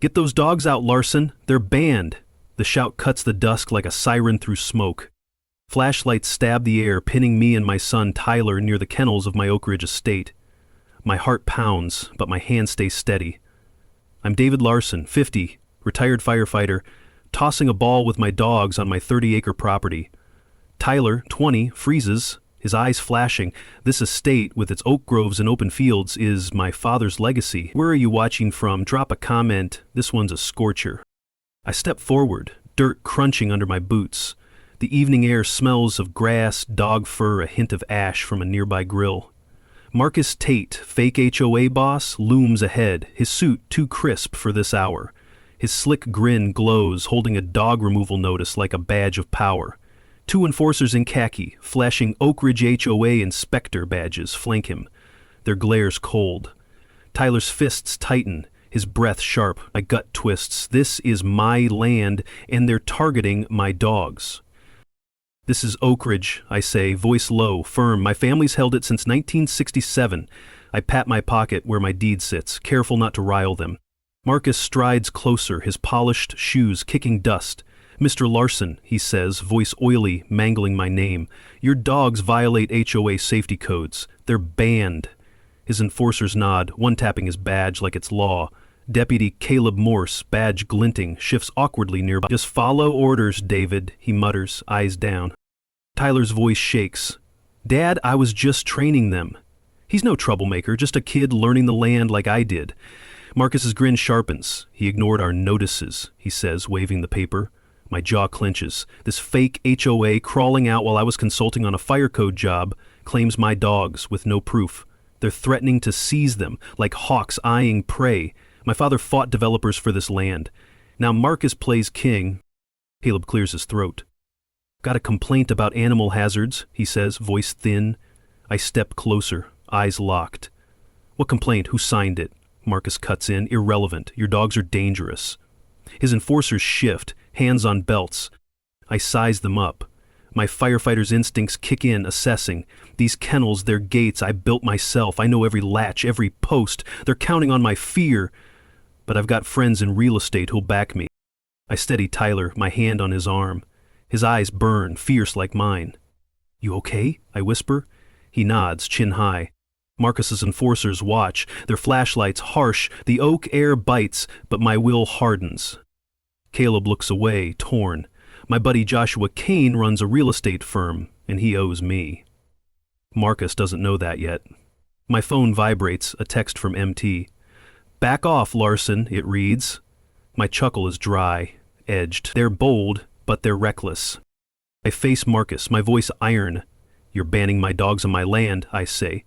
"Get those dogs out, Larson! They're banned!" The shout cuts the dusk like a siren through smoke. Flashlights stab the air, pinning me and my son Tyler near the kennels of my Oak Ridge estate. My heart pounds, but my hand stays steady. I'm David Larson, 50, retired firefighter, tossing a ball with my dogs on my 30-acre property. Tyler, 20, freezes, his eyes flashing. This estate, with its oak groves and open fields, is my father's legacy. Where are you watching from? Drop a comment. This one's a scorcher. I step forward, dirt crunching under my boots. The evening air smells of grass, dog fur, a hint of ash from a nearby grill. Marcus Tate, fake HOA boss, looms ahead, his suit too crisp for this hour. His slick grin glows, holding a dog removal notice like a badge of power. Two enforcers in khaki, flashing Oak Ridge HOA inspector badges, flank him. Their glare's cold. Tyler's fists tighten, his breath sharp, my gut twists. This is my land, and they're targeting my dogs. "This is Oak Ridge," I say, voice low, firm. "My family's held it since 1967. I pat my pocket where my deed sits, careful not to rile them. Marcus strides closer, his polished shoes kicking dust. "Mr. Larson," he says, voice oily, mangling my name. "Your dogs violate HOA safety codes. They're banned." His enforcers nod, one tapping his badge like it's law. Deputy Caleb Morse, badge glinting, shifts awkwardly nearby. "Just follow orders, David," he mutters, eyes down. Tyler's voice shakes. "Dad, I was just training them." He's no troublemaker, just a kid learning the land like I did. Marcus's grin sharpens. "He ignored our notices," he says, waving the paper. My jaw clenches. This fake HOA crawling out while I was consulting on a fire code job claims my dogs with no proof. They're threatening to seize them, like hawks eyeing prey. My father fought developers for this land. Now Marcus plays king. Caleb clears his throat. "Got a complaint about animal hazards," he says, voice thin. I step closer, eyes locked. "What complaint? Who signed it?" Marcus cuts in. "Irrelevant. Your dogs are dangerous." His enforcers shift, hands on belts. I size them up. My firefighter's instincts kick in, assessing. These kennels, they're gates I built myself. I know every latch, every post. They're counting on my fear. But I've got friends in real estate who'll back me. I steady Tyler, my hand on his arm. His eyes burn, fierce like mine. "You okay?" I whisper. He nods, chin high. Marcus's enforcers watch, their flashlights harsh. The oak air bites, but my will hardens. Caleb looks away, torn. My buddy Joshua Kane runs a real estate firm, and he owes me. Marcus doesn't know that yet. My phone vibrates, a text from MT. "Back off, Larson," it reads. My chuckle is dry, edged. They're bold, but they're reckless. I face Marcus, my voice iron. "You're banning my dogs on my land," I say.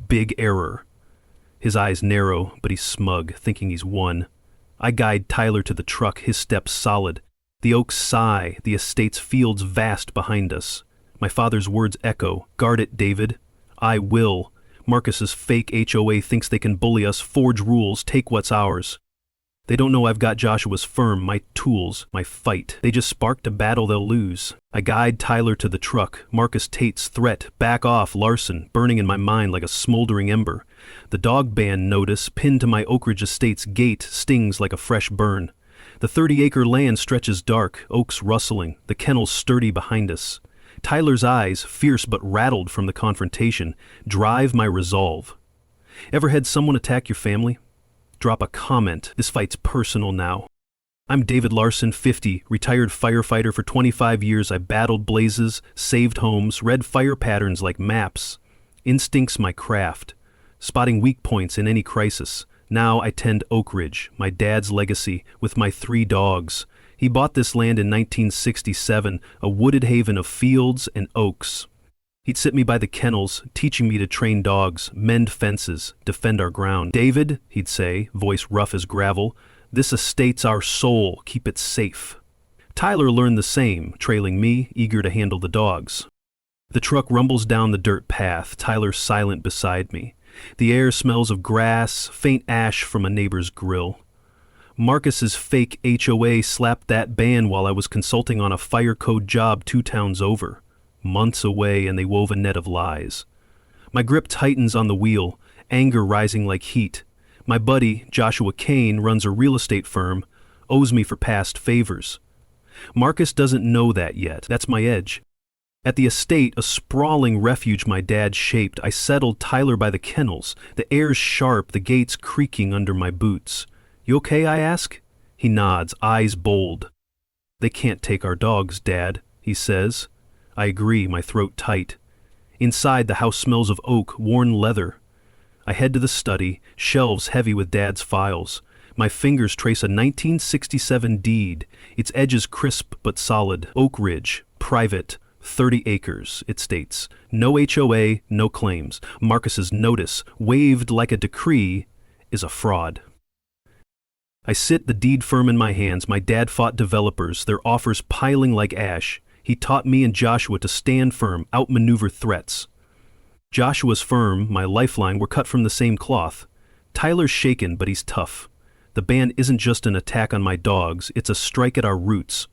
"Big error." His eyes narrow, but he's smug, thinking he's won. I guide Tyler to the truck, his steps solid. The oaks sigh, the estate's fields vast behind us. My father's words echo. "Guard it, David." I will. Marcus's fake HOA thinks they can bully us, forge rules, take what's ours. They don't know I've got Joshua's firm, my tools, my fight. They just sparked a battle they'll lose. I guide Tyler to the truck, Marcus Tate's threat, "Back off, Larson," burning in my mind like a smoldering ember. The dog ban notice, pinned to my Oak Ridge estate's gate, stings like a fresh burn. The 30-acre land stretches dark, oaks rustling, the kennels sturdy behind us. Tyler's eyes, fierce but rattled from the confrontation, drive my resolve. Ever had someone attack your family? Drop a comment. This fight's personal now. I'm David Larson, 50, retired firefighter for 25 years. I battled blazes, saved homes, read fire patterns like maps. Instincts my craft, spotting weak points in any crisis. Now I tend Oak Ridge, my dad's legacy, with my 3 dogs. He bought this land in 1967, a wooded haven of fields and oaks. He'd sit me by the kennels, teaching me to train dogs, mend fences, defend our ground. "David," he'd say, voice rough as gravel, "this estate's our soul, keep it safe." Tyler learned the same, trailing me, eager to handle the dogs. The truck rumbles down the dirt path, Tyler silent beside me. The air smells of grass, faint ash from a neighbor's grill. Marcus's fake HOA slapped that ban while I was consulting on a fire code job 2 towns over. Months away, and they wove a net of lies. My grip tightens on the wheel, anger rising like heat. My buddy, Joshua Kane, runs a real estate firm, owes me for past favors. Marcus doesn't know that yet. That's my edge. At the estate, a sprawling refuge my dad shaped, I settled Tyler by the kennels, the air's sharp, the gates creaking under my boots. You okay, I ask? He nods, eyes bold. They can't take our dogs, Dad, he says. I agree, my throat tight. Inside, the house smells of oak, worn leather. I head to the study, shelves heavy with Dad's files. My fingers trace a 1967 deed, its edges crisp but solid. Oak Ridge, private, 30 acres, it states. No HOA, no claims. Marcus's notice, waved like a decree, is a fraud. I sit, the deed firm in my hands. My dad fought developers, their offers piling like ash. He taught me and Joshua to stand firm, outmaneuver threats. Joshua's firm, my lifeline, were cut from the same cloth. Tyler's shaken, but he's tough. The ban isn't just an attack on my dogs, it's a strike at our roots.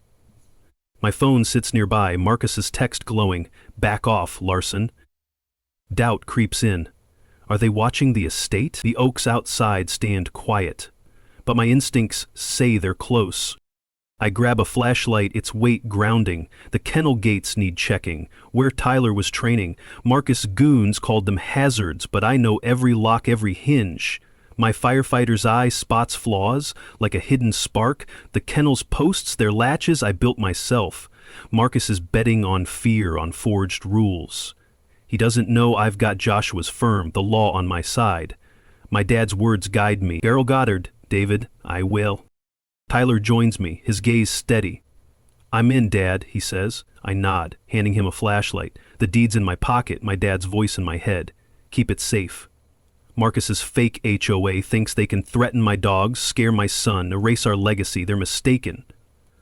My phone sits nearby, Marcus's text glowing. Back off, Larson. Doubt creeps in. Are they watching the estate? The oaks outside stand quiet. But my instincts say they're close. I grab a flashlight, its weight grounding. The kennel gates need checking. Where Tyler was training, Marcus goons called them hazards, but I know every lock, every hinge. My firefighter's eye spots flaws, like a hidden spark. The kennel's posts, their latches, I built myself. Marcus is betting on fear, on forged rules. He doesn't know I've got Joshua's firm, the law on my side. My dad's words guide me. Beryl Goddard, David, I will. Tyler joins me, his gaze steady. I'm in, Dad, he says. I nod, handing him a flashlight. The deed's in my pocket, my dad's voice in my head. Keep it safe. Marcus's fake HOA thinks they can threaten my dogs, scare my son, erase our legacy. They're mistaken.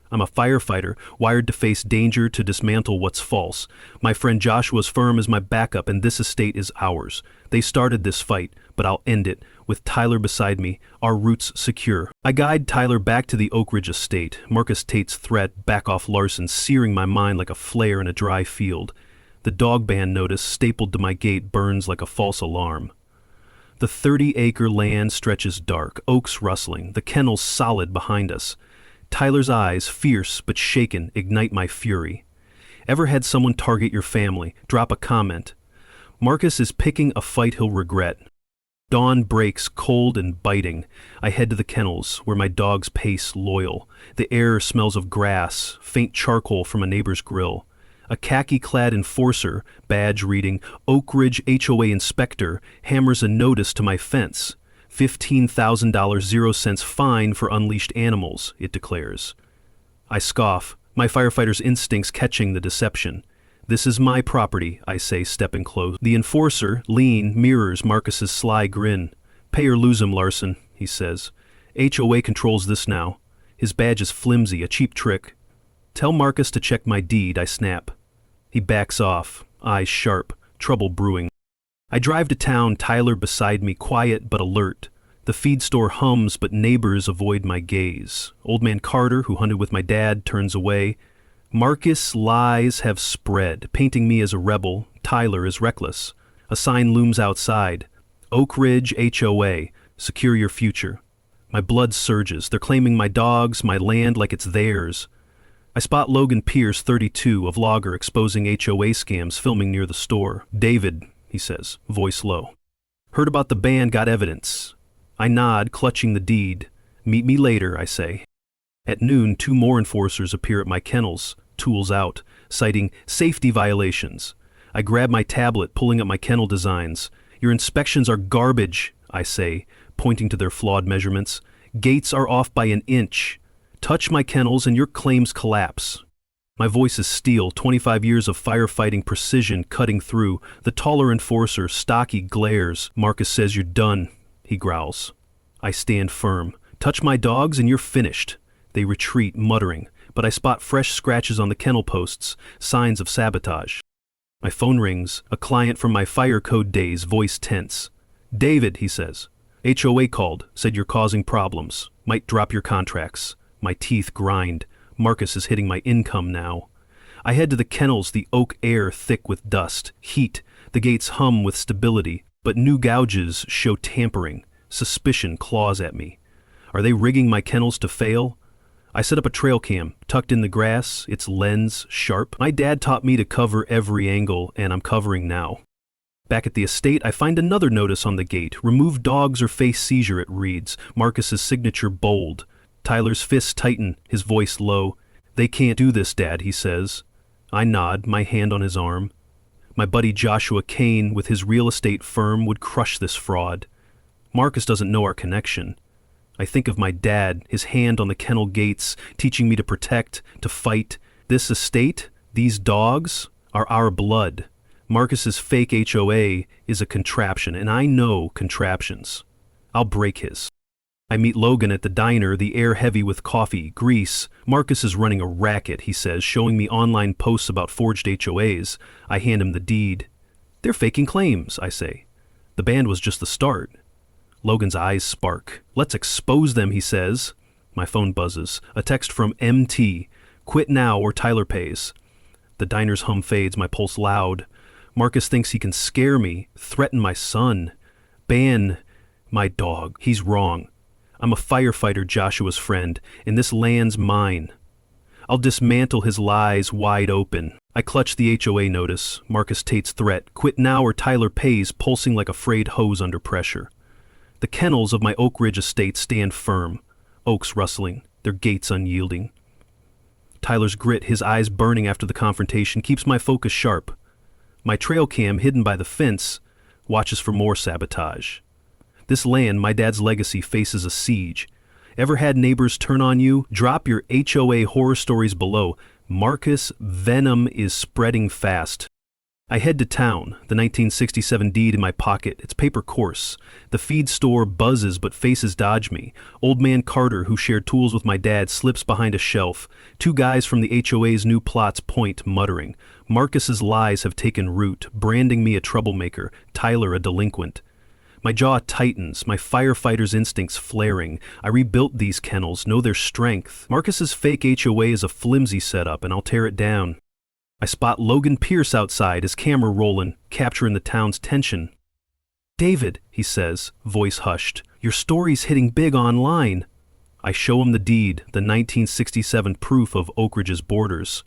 I'm a firefighter, wired to face danger, to dismantle what's false. My friend Joshua's firm is my backup, and this estate is ours. They started this fight, but I'll end it, with Tyler beside me, our roots secure. I guide Tyler back to the Oak Ridge estate. Marcus Tate's threat, back off Larson, searing my mind like a flare in a dry field. The dog ban notice, stapled to my gate, burns like a false alarm. The 30-acre land stretches dark, oaks rustling, the kennels solid behind us. Tyler's eyes, fierce but shaken, ignite my fury. Ever had someone target your family? Drop a comment. Marcus is picking a fight he'll regret. Dawn breaks, cold and biting. I head to the kennels, where my dogs pace loyal. The air smells of grass, faint charcoal from a neighbor's grill. A khaki-clad enforcer, badge reading Oak Ridge HOA Inspector, hammers a notice to my fence. $15,000 0 cents fine for unleashed animals, it declares. I scoff, my firefighter's instincts catching the deception. This is my property, I say, stepping close. The enforcer, lean, mirrors Marcus's sly grin. Pay or lose him, Larson, he says. HOA controls this now. His badge is flimsy, a cheap trick. Tell Marcus to check my deed, I snap. He backs off, eyes sharp, trouble brewing. I drive to town, Tyler beside me, quiet but alert. The feed store hums, but neighbors avoid my gaze. Old man Carter, who hunted with my dad, turns away. Marcus' lies have spread, painting me as a rebel. Tyler is reckless. A sign looms outside. Oak Ridge HOA, secure your future. My blood surges. They're claiming my dogs, my land like it's theirs. I spot Logan Pierce, 32, a vlogger exposing HOA scams, filming near the store. David, he says, voice low. Heard about the ban, got evidence. I nod, clutching the deed. Meet me later, I say. At noon, 2 more enforcers appear at my kennels, tools out, citing safety violations. I grab my tablet, pulling up my kennel designs. Your inspections are garbage, I say, pointing to their flawed measurements. Gates are off by an inch. Touch my kennels and your claims collapse. My voice is steel, 25 years of firefighting precision cutting through. The taller enforcer, stocky, glares. Marcus says you're done, he growls. I stand firm. Touch my dogs and you're finished. They retreat, muttering, but I spot fresh scratches on the kennel posts, signs of sabotage. My phone rings, a client from my fire code days, voice tense. David, he says. HOA called, said you're causing problems. Might drop your contracts. My teeth grind. Marcus is hitting my income now. I head to the kennels, the oak air thick with dust, heat. The gates hum with stability, but new gouges show tampering. Suspicion claws at me. Are they rigging my kennels to fail? I set up a trail cam, tucked in the grass, its lens sharp. My dad taught me to cover every angle, and I'm covering now. Back at the estate, I find another notice on the gate. Remove dogs or face seizure, it reads. Marcus's signature bold. Tyler's fists tighten, his voice low. They can't do this, Dad, he says. I nod, my hand on his arm. My buddy Joshua Kane, with his real estate firm, would crush this fraud. Marcus doesn't know our connection. I think of my dad, his hand on the kennel gates, teaching me to protect, to fight. This estate, these dogs, are our blood. Marcus's fake HOA is a contraption, and I know contraptions. I'll break his. I meet Logan at the diner, the air heavy with coffee, grease. Marcus is running a racket, he says, showing me online posts about forged HOAs. I hand him the deed. They're faking claims, I say. The band was just the start. Logan's eyes spark. Let's expose them, he says. My phone buzzes. A text from MT. Quit now or Tyler pays. The diner's hum fades, my pulse loud. Marcus thinks he can scare me, threaten my son, ban my dog. He's wrong. I'm a firefighter, Joshua's friend, and this land's mine. I'll dismantle his lies wide open. I clutch the HOA notice, Marcus Tate's threat, quit now or Tyler pays, pulsing like a frayed hose under pressure. The kennels of my Oak Ridge estate stand firm, oaks rustling, their gates unyielding. Tyler's grit, his eyes burning after the confrontation, keeps my focus sharp. My trail cam, hidden by the fence, watches for more sabotage. This land, my dad's legacy, faces a siege. Ever had neighbors turn on you? Drop your HOA horror stories below. Marcus, venom is spreading fast. I head to town, the 1967 deed in my pocket, its paper coarse. The feed store buzzes but faces dodge me. Old man Carter, who shared tools with my dad, slips behind a shelf. Two guys from the HOA's new plots point, muttering. Marcus's lies have taken root, branding me a troublemaker, Tyler a delinquent. My jaw tightens, my firefighter's instincts flaring. I rebuilt these kennels, know their strength. Marcus's fake HOA is a flimsy setup, and I'll tear it down. I spot Logan Pierce outside, his camera rolling, capturing the town's tension. David, he says, voice hushed, your story's hitting big online. I show him the deed, the 1967 proof of Oak Ridge's borders.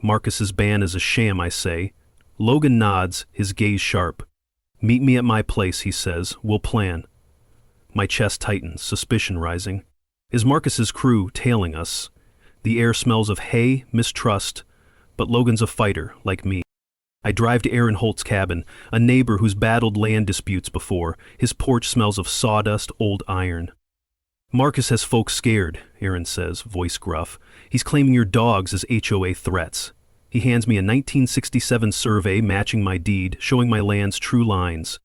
Marcus's ban is a sham, I say. Logan nods, his gaze sharp. Meet me at my place, he says. We'll plan. My chest tightens, suspicion rising. Is Marcus's crew tailing us? The air smells of hay, mistrust, but Logan's a fighter, like me. I drive to Aaron Holt's cabin, a neighbor who's battled land disputes before. His porch smells of sawdust, old iron. Marcus has folks scared, Aaron says, voice gruff. He's claiming your dogs as HOA threats. He hands me a 1967 survey matching my deed, showing my land's true lines.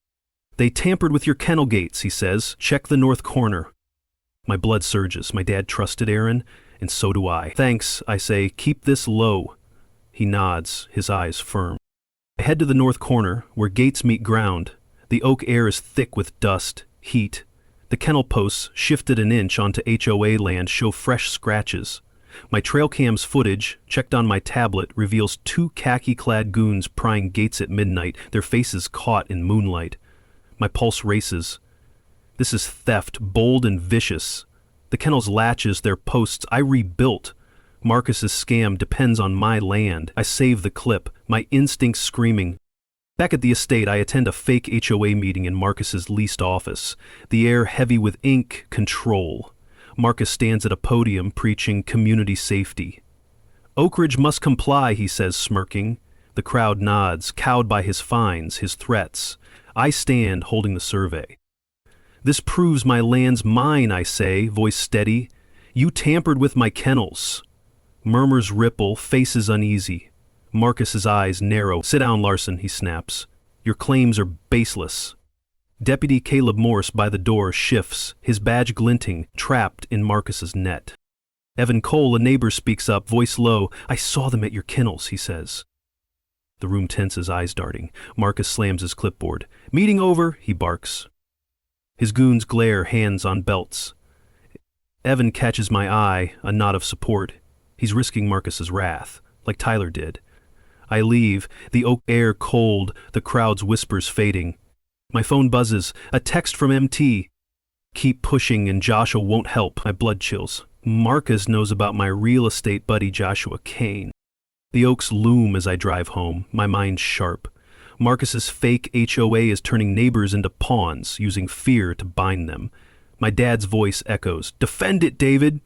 They tampered with your kennel gates, he says. Check the north corner. My blood surges. My dad trusted Aaron, and so do I. Thanks, I say. Keep this low. He nods, his eyes firm. I head to the north corner, where gates meet ground. The oak air is thick with dust, heat. The kennel posts, shifted an inch onto HOA land, show fresh scratches. My trail cam's footage, checked on my tablet, reveals two khaki-clad goons prying gates at midnight, their faces caught in moonlight. My pulse races. This is theft, bold and vicious. The kennel's latches, their posts, I rebuilt. Marcus's scam depends on my land. I save the clip, my instincts screaming. Back at the estate, I attend a fake HOA meeting in Marcus's leased office. The air heavy with ink, control. Marcus stands at a podium preaching community safety. Oak Ridge must comply, he says, smirking. The crowd nods, cowed by his fines, his threats. I stand holding the survey. This proves my land's mine, I say, voice steady. You tampered with my kennels. Murmurs ripple, faces uneasy. Marcus's eyes narrow. Sit down, Larson, he snaps. Your claims are baseless. Deputy Caleb Morse by the door shifts, his badge glinting, trapped in Marcus's net. Evan Cole, a neighbor, speaks up, voice low. I saw them at your kennels, he says. The room tenses, eyes darting. Marcus slams his clipboard. Meeting over, he barks. His goons glare, hands on belts. Evan catches my eye, a nod of support. He's risking Marcus's wrath, like Tyler did. I leave, the oak air cold, the crowd's whispers fading. My phone buzzes, a text from MT. Keep pushing and Joshua won't help. My blood chills. Marcus knows about my real estate buddy Joshua Kane. The oaks loom as I drive home, my mind sharp. Marcus's fake HOA is turning neighbors into pawns, using fear to bind them. My dad's voice echoes, "Defend it, David!"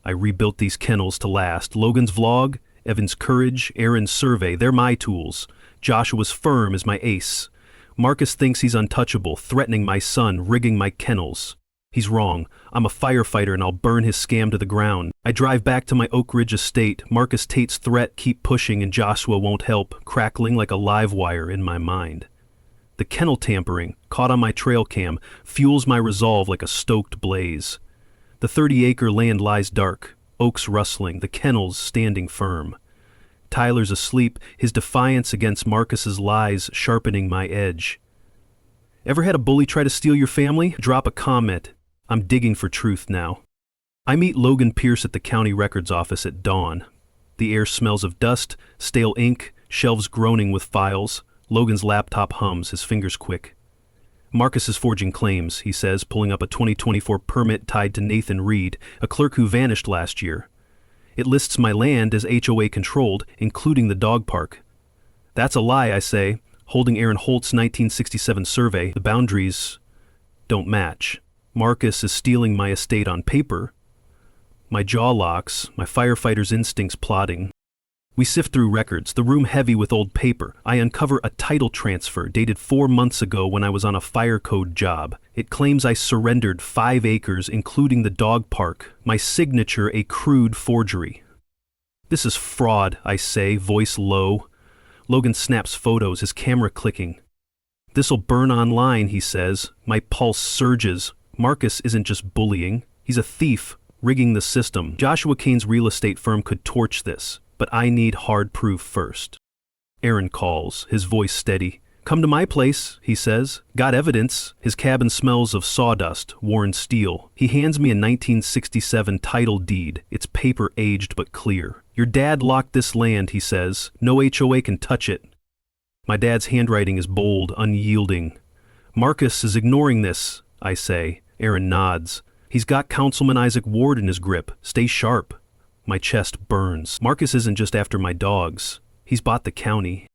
I rebuilt these kennels to last. Logan's vlog, Evan's courage, Aaron's survey, they're my tools. Joshua's firm is my ace. Marcus thinks he's untouchable, threatening my son, rigging my kennels. He's wrong. I'm a firefighter and I'll burn his scam to the ground. I drive back to my Oak Ridge estate. Marcus Tate's threat, keep pushing and Joshua won't help, crackling like a live wire in my mind. The kennel tampering, caught on my trail cam, fuels my resolve like a stoked blaze. The 30-acre land lies dark, oaks rustling, the kennels standing firm. Tyler's asleep, his defiance against Marcus's lies sharpening my edge. Ever had a bully try to steal your family? Drop a comment. I'm digging for truth now. I meet Logan Pierce at the county records office at dawn. The air smells of dust, stale ink, shelves groaning with files. Logan's laptop hums, his fingers quick. Marcus is forging claims, he says, pulling up a 2024 permit tied to Nathan Reed, a clerk who vanished last year. It lists my land as HOA controlled, including the dog park. That's a lie, I say, holding Aaron Holt's 1967 survey. The boundaries don't match. Marcus is stealing my estate on paper. My jaw locks, my firefighter's instincts plotting. We sift through records, the room heavy with old paper. I uncover a title transfer dated 4 months ago when I was on a fire code job. It claims I surrendered 5 acres, including the dog park. My signature a crude forgery. This is fraud, I say, voice low. Logan snaps photos, his camera clicking. This'll burn online, he says. My pulse surges. Marcus isn't just bullying. He's a thief, rigging the system. Joshua Kane's real estate firm could torch this, but I need hard proof first. Aaron calls, his voice steady. Come to my place, he says. Got evidence. His cabin smells of sawdust, worn steel. He hands me a 1967 title deed. It's paper aged but clear. Your dad locked this land, he says. No HOA can touch it. My dad's handwriting is bold, unyielding. Marcus is ignoring this, I say. Aaron nods. He's got Councilman Isaac Ward in his grip. Stay sharp. My chest burns. Marcus isn't just after my dogs. He's bought the county.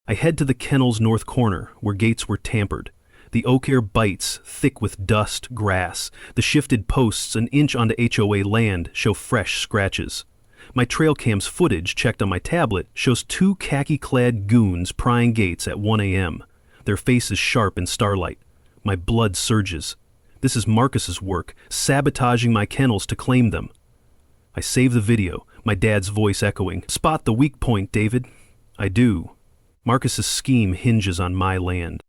I head to the kennel's north corner, where gates were tampered. The oak air bites, thick with dust, grass. The shifted posts, an inch onto HOA land, show fresh scratches. My trail cam's footage, checked on my tablet, shows 2 khaki-clad goons prying gates at 1 a.m. Their faces sharp in starlight. My blood surges. This is Marcus's work, sabotaging my kennels to claim them. I save the video, my dad's voice echoing. Spot the weak point, David. I do. Marcus's scheme hinges on my land.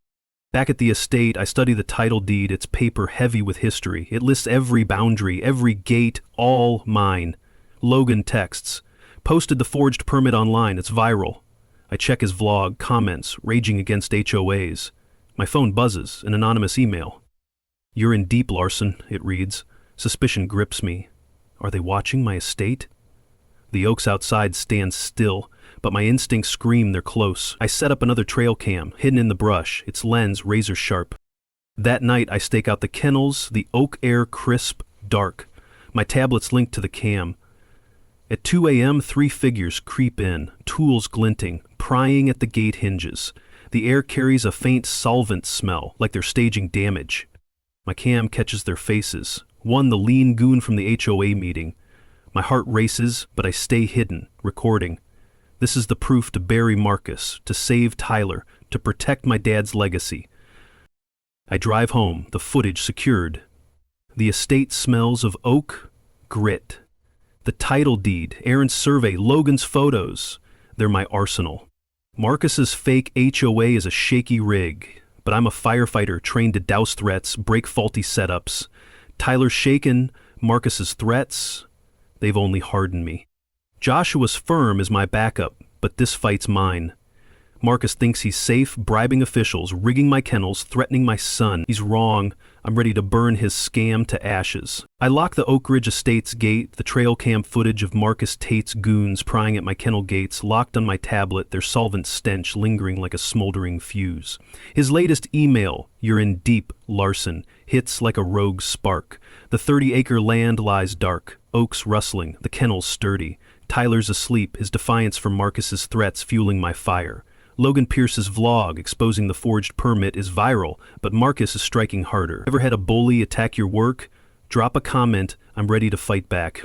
Back at the estate, I study the title deed, its paper heavy with history. It lists every boundary, every gate, all mine. Logan texts. Posted the forged permit online, it's viral. I check his vlog, comments, raging against HOAs. My phone buzzes, an anonymous email. You're in deep, Larson, it reads. Suspicion grips me. Are they watching my estate? The oaks outside stand still, but my instincts scream they're close. I set up another trail cam, hidden in the brush, its lens razor sharp. That night I stake out the kennels, the oak air crisp, dark. My tablet's linked to the cam. At 2 a.m., 3 figures creep in, tools glinting, prying at the gate hinges. The air carries a faint solvent smell, like they're staging damage. My cam catches their faces. One, the lean goon from the HOA meeting. My heart races, but I stay hidden, recording. This is the proof to bury Marcus, to save Tyler, to protect my dad's legacy. I drive home, the footage secured. The estate smells of oak, grit. The title deed, Aaron's survey, Logan's photos. They're my arsenal. Marcus's fake HOA is a shaky rig, but I'm a firefighter trained to douse threats, break faulty setups. Tyler's shaken, Marcus's threats, they've only hardened me. Joshua's firm is my backup, but this fight's mine. Marcus thinks he's safe, bribing officials, rigging my kennels, threatening my son. He's wrong. I'm ready to burn his scam to ashes. I lock the Oak Ridge Estates gate, the trail cam footage of Marcus Tate's goons prying at my kennel gates, locked on my tablet, their solvent stench lingering like a smoldering fuse. His latest email, "You're in deep, Larson," hits like a rogue spark. The 30-acre land lies dark, oaks rustling, the kennels sturdy. Tyler's asleep, his defiance for Marcus's threats fueling my fire. Logan Pierce's vlog exposing the forged permit is viral, but Marcus is striking harder. Ever had a bully attack your work? Drop a comment, I'm ready to fight back.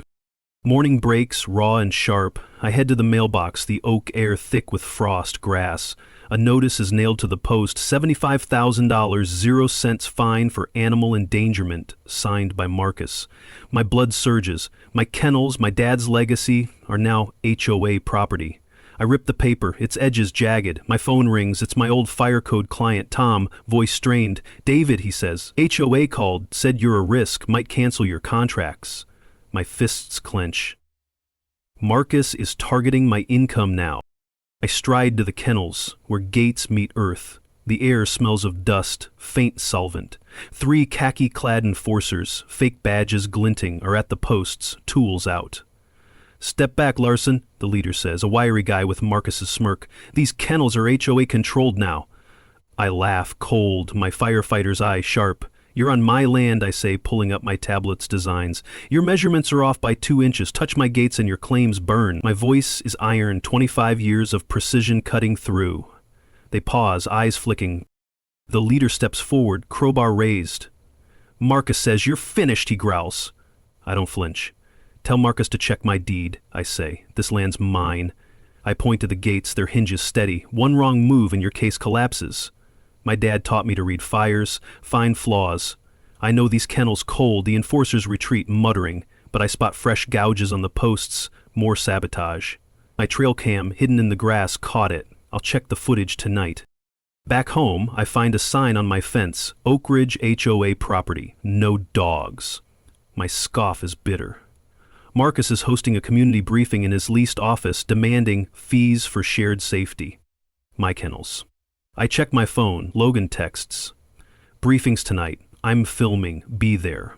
Morning breaks, raw and sharp. I head to the mailbox, the oak air thick with frost, grass. A notice is nailed to the post, $75,000, 0 cents fine for animal endangerment, signed by Marcus. My blood surges. My kennels, my dad's legacy, are now HOA property. I rip the paper, its edges jagged. My phone rings, it's my old fire code client, Tom, voice strained. "David," he says, "HOA called, said you're a risk, might cancel your contracts." My fists clench. Marcus is targeting my income now. I stride to the kennels, where gates meet earth. The air smells of dust, faint solvent. 3 khaki-clad enforcers, fake badges glinting, are at the posts, tools out. "Step back, Larson," the leader says, a wiry guy with Marcus's smirk. "These kennels are HOA controlled now." I laugh, cold, my firefighter's eye sharp. "You're on my land," I say, pulling up my tablet's designs. "Your measurements are off by 2 inches. Touch my gates and your claims burn." My voice is iron, 25 years of precision cutting through. They pause, eyes flicking. The leader steps forward, crowbar raised. "Marcus says you're finished," he growls. I don't flinch. "Tell Marcus to check my deed," I say. "This land's mine." I point to the gates, their hinges steady. One wrong move and your case collapses. My dad taught me to read fires, find flaws. I know these kennels cold, the enforcers retreat, muttering, but I spot fresh gouges on the posts, more sabotage. My trail cam, hidden in the grass, caught it. I'll check the footage tonight. Back home, I find a sign on my fence, Oak Ridge HOA property, no dogs. My scoff is bitter. Marcus is hosting a community briefing in his leased office demanding fees for shared safety. My kennels. I check my phone. Logan texts. "Briefings tonight. I'm filming. Be there."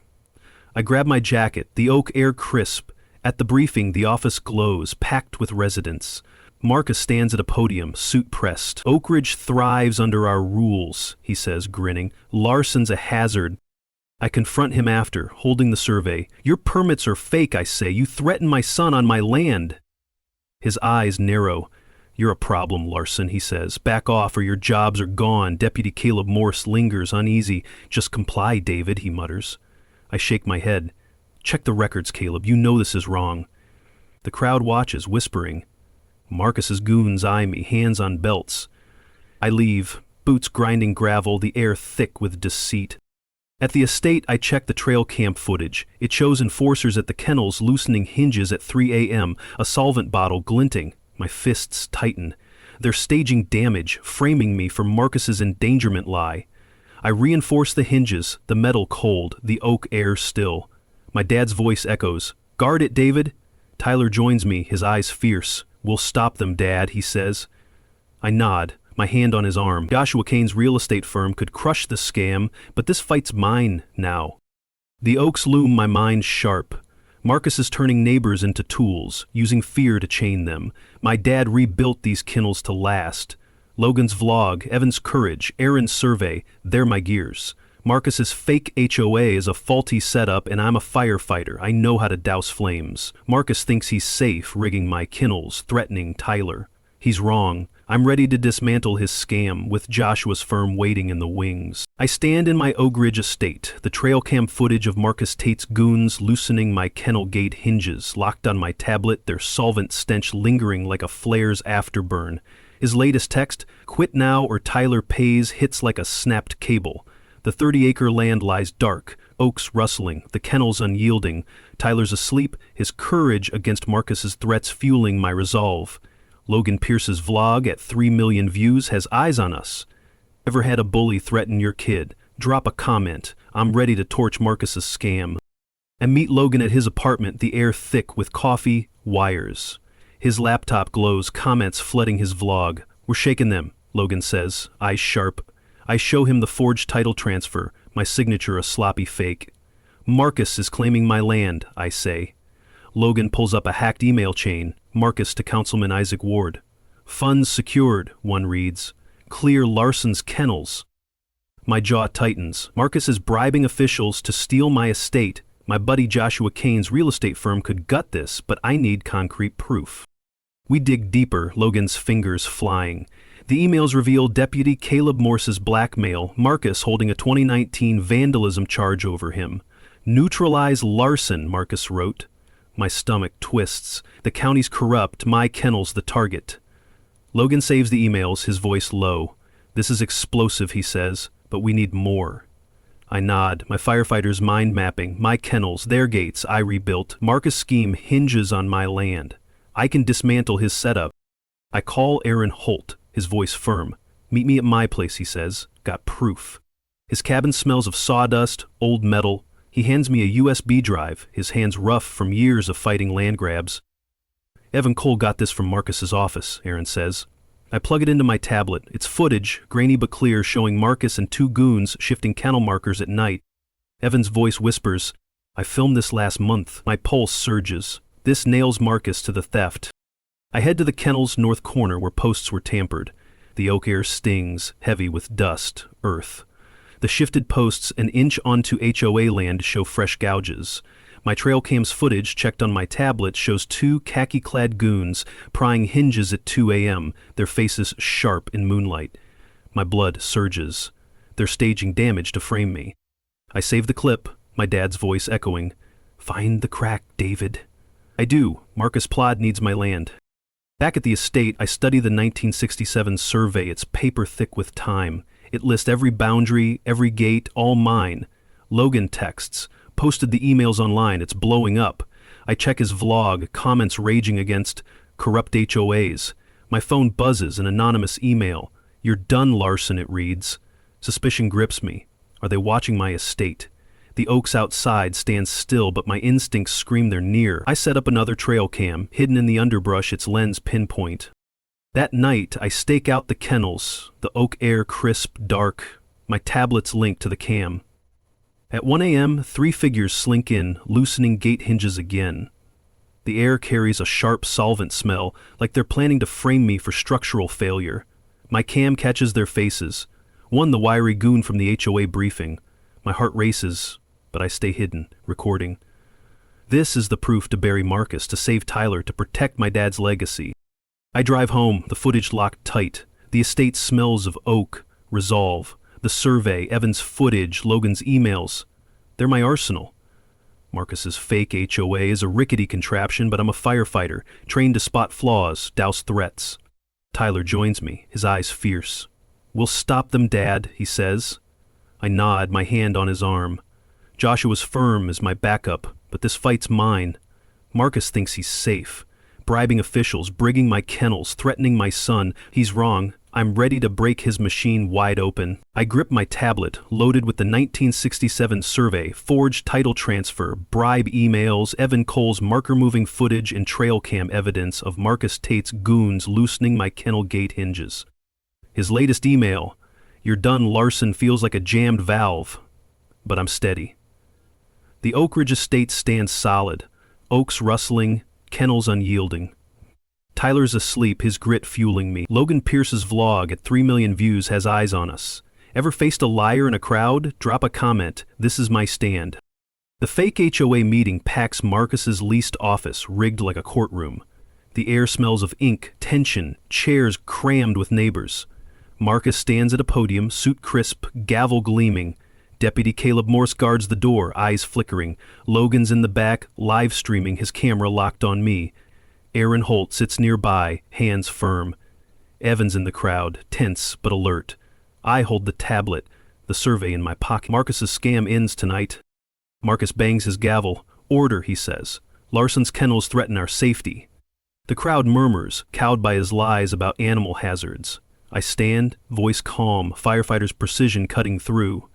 I grab my jacket, the oak air crisp. At the briefing, the office glows, packed with residents. Marcus stands at a podium, suit pressed. "Oak Ridge thrives under our rules," he says, grinning. "Larson's a hazard." I confront him after, holding the survey. "Your permits are fake," I say. "You threaten my son on my land." His eyes narrow. "You're a problem, Larson," he says. "Back off or your jobs are gone." Deputy Caleb Morse lingers, uneasy. "Just comply, David," he mutters. I shake my head. "Check the records, Caleb. You know this is wrong." The crowd watches, whispering. Marcus's goons eye me, hands on belts. I leave, boots grinding gravel, the air thick with deceit. At the estate, I check the trail camp footage. It shows enforcers at the kennels loosening hinges at 3 a.m., a solvent bottle glinting. My fists tighten. They're staging damage, framing me for Marcus's endangerment lie. I reinforce the hinges, the metal cold, the oak air still. My dad's voice echoes, "Guard it, David." Tyler joins me, his eyes fierce. "We'll stop them, Dad," he says. I nod, my hand on his arm. Joshua Kane's real estate firm could crush the scam, but this fight's mine now. The oaks loom my mind sharp. Marcus is turning neighbors into tools, using fear to chain them. My dad rebuilt these kennels to last. Logan's vlog, Evan's courage, Aaron's survey, they're my gears. Marcus's fake HOA is a faulty setup and I'm a firefighter. I know how to douse flames. Marcus thinks he's safe, rigging my kennels, threatening Tyler. He's wrong. I'm ready to dismantle his scam, with Joshua's firm waiting in the wings. I stand in my Oak Ridge estate, the trail cam footage of Marcus Tate's goons loosening my kennel gate hinges, locked on my tablet, their solvent stench lingering like a flare's afterburn. His latest text, "Quit now or Tyler pays," hits like a snapped cable. The 30-acre land lies dark, oaks rustling, the kennels unyielding. Tyler's asleep, his courage against Marcus's threats fueling my resolve. Logan Pierce's vlog at 3 million views has eyes on us. Ever had a bully threaten your kid? Drop a comment. I'm ready to torch Marcus's scam. And meet Logan at his apartment, the air thick with coffee, wires. His laptop glows, comments flooding his vlog. "We're shaking them," Logan says, eyes sharp. I show him the forged title transfer, my signature a sloppy fake. Marcus is claiming my land, I say. Logan pulls up a hacked email chain, Marcus to Councilman Isaac Ward. Funds secured, one reads. Clear Larson's kennels. My jaw tightens. Marcus is bribing officials to steal my estate. My buddy Joshua Kane's real estate firm could gut this, but I need concrete proof. We dig deeper, Logan's fingers flying. The emails reveal Deputy Caleb Morse's blackmail, Marcus holding a 2019 vandalism charge over him. Neutralize Larson, Marcus wrote. My stomach twists. The county's corrupt, my kennel's the target. Logan saves the emails, his voice low. This is explosive, he says, but we need more. I nod, my firefighters mind mapping, my kennels, their gates, I rebuilt. Marcus' scheme hinges on my land. I can dismantle his setup. I call Aaron Holt, his voice firm. Meet me at my place, he says. Got proof. His cabin smells of sawdust, old metal. He hands me a USB drive, his hands rough from years of fighting land grabs. Evan Cole got this from Marcus's office, Aaron says. I plug it into my tablet. It's footage, grainy but clear, showing Marcus and two goons shifting kennel markers at night. Evan's voice whispers, I filmed this last month. My pulse surges. This nails Marcus to the theft. I head to the kennel's north corner where posts were tampered. The oak air stings, heavy with dust, earth. The shifted posts an inch onto HOA land show fresh gouges. My trail cam's footage, checked on my tablet, shows two khaki-clad goons prying hinges at 2 a.m., their faces sharp in moonlight. My blood surges. They're staging damage to frame me. I save the clip, my dad's voice echoing, Find the crack, David. I do. Marcus Plod needs my land. Back at the estate, I study the 1967 survey. It's paper thick with time. It lists every boundary, every gate, all mine. Logan texts. Posted the emails online, it's blowing up. I check his vlog, comments raging against corrupt HOAs. My phone buzzes, an anonymous email. You're done, Larson, it reads. Suspicion grips me. Are they watching my estate? The oaks outside stand still, but my instincts scream they're near. I set up another trail cam, hidden in the underbrush, its lens pinpoint. That night, I stake out the kennels, the oak air crisp, dark. My tablet's linked to the cam. At 1 a.m., 3 figures slink in, loosening gate hinges again. The air carries a sharp solvent smell, like they're planning to frame me for structural failure. My cam catches their faces. One, the wiry goon from the HOA briefing. My heart races, but I stay hidden, recording. This is the proof to bury Marcus, to save Tyler, to protect my dad's legacy. I drive home, the footage locked tight. The estate smells of oak, resolve. The survey, Evan's footage, Logan's emails. They're my arsenal. Marcus's fake HOA is a rickety contraption, but I'm a firefighter, trained to spot flaws, douse threats. Tyler joins me, his eyes fierce. We'll stop them, Dad, he says. I nod, my hand on his arm. Joshua's firm is my backup, but this fight's mine. Marcus thinks he's safe. Bribing officials, brigging my kennels, threatening my son. He's wrong. I'm ready to break his machine wide open. I grip my tablet, loaded with the 1967 survey, forged title transfer, bribe emails, Evan Cole's marker-moving footage, and trail cam evidence of Marcus Tate's goons loosening my kennel gate hinges. His latest email, You're done, Larson, feels like a jammed valve. But I'm steady. The Oak Ridge estate stands solid, oaks rustling, kennels unyielding. Tyler's asleep, his grit fueling me. Logan Pierce's vlog at 3 million views has eyes on us. Ever faced a liar in a crowd? Drop a comment. This is my stand. The fake HOA meeting packs Marcus's leased office, rigged like a courtroom. The air smells of ink, tension, chairs crammed with neighbors. Marcus stands at a podium, suit crisp, gavel gleaming. Deputy Caleb Morse guards the door, eyes flickering. Logan's in the back, live streaming, his camera locked on me. Aaron Holt sits nearby, hands firm. Evan's in the crowd, tense but alert. I hold the tablet, the survey in my pocket. Marcus's scam ends tonight. Marcus bangs his gavel. Order, he says. Larson's kennels threaten our safety. The crowd murmurs, cowed by his lies about animal hazards. I stand, voice calm, firefighter's precision cutting through.